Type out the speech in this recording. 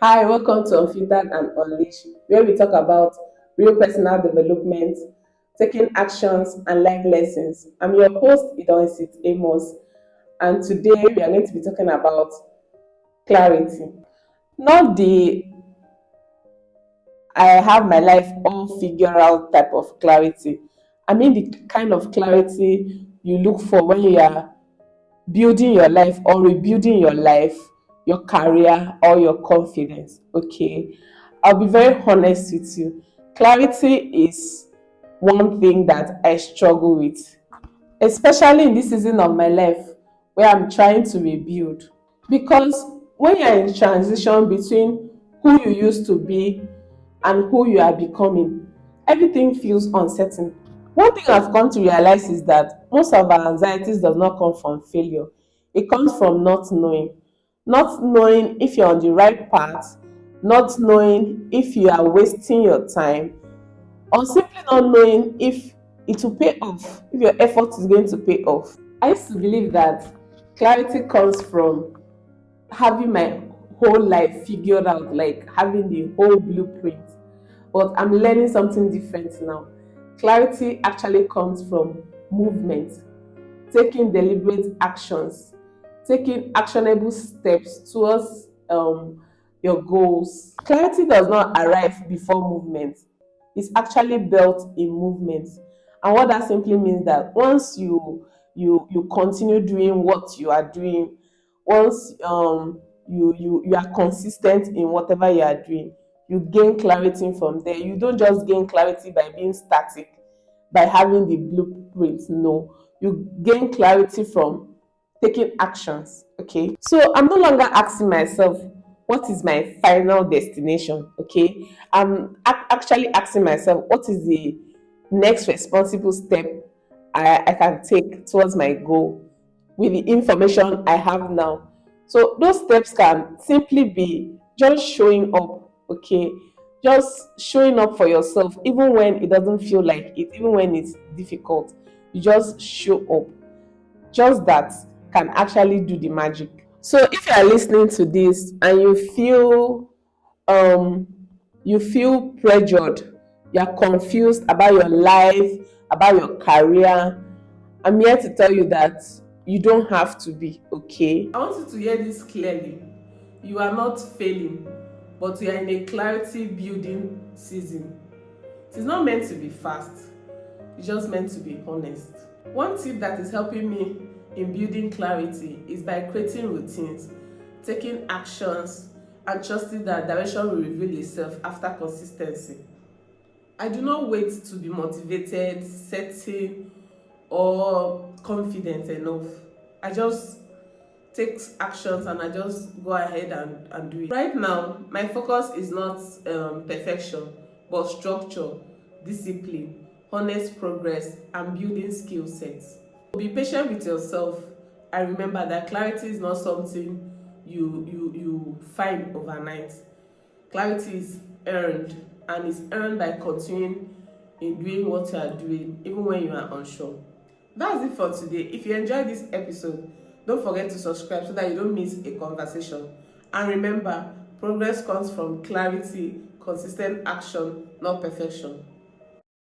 Hi, welcome to Unfiltered and Unleashed, where we talk about real personal development, taking actions, and life lessons. I'm your host, Idongesit Amos, and today we are going to be talking about clarity. Not the I have my life all figured out type of clarity. I mean the kind of clarity you look for when you are building your life or rebuilding your life, your career, or your confidence. Okay, I'll be very honest with you. Clarity is one thing that I struggle with, especially in this season of my life where I'm trying to rebuild. Because when you're in transition between who you used to be and who you are becoming, everything feels uncertain. One thing I've come to realize is that most of our anxieties does not come from failure. It comes from not knowing. Not knowing if you're on the right path, not knowing if you are wasting your time, or simply not knowing if it will pay off, if your effort is going to pay off. I used to believe that clarity comes from having my whole life figured out, like having the whole blueprint. But I'm learning something different now. Clarity actually comes from movement, taking deliberate actions, taking actionable steps towards your goals. Clarity does not arrive before movement. It's actually built in movement. And what that simply means that once you continue doing what you are doing, once you are consistent in whatever you are doing, you gain clarity from there. You don't just gain clarity by being static, by having the blueprint. No, you gain clarity from taking actions. Okay, so I'm no longer asking myself what is my final destination. Okay, I'm actually asking myself what is the next responsible step I can take towards my goal with the information I have now. So those steps can simply be just showing up. Okay, just showing up for yourself even when it doesn't feel like it, even when it's difficult. You just show up. Just that can actually do the magic. So if you are listening to this and um you feel pressured, you are confused about your life, about your career, I'm here to tell you that you don't have to be. Okay, I want you to hear this clearly. You are not failing, but you are in a clarity building season. It is not meant to be fast, it's just meant to be honest. One tip that is helping me in building clarity is by creating routines, taking actions, and trusting that direction will reveal itself after consistency. I do not wait to be motivated, certain, or confident enough. I just take actions and I just go ahead and do it. Right now, my focus is not perfection, but structure, discipline, honest progress, and building skill sets. Be patient with yourself and remember that clarity is not something you find overnight. Clarity is earned, and it's earned by continuing in doing what you are doing even when you are unsure. That's it for today. If you enjoyed this episode, don't forget to subscribe so that you don't miss a conversation. And remember, progress comes from clarity, consistent action, not perfection.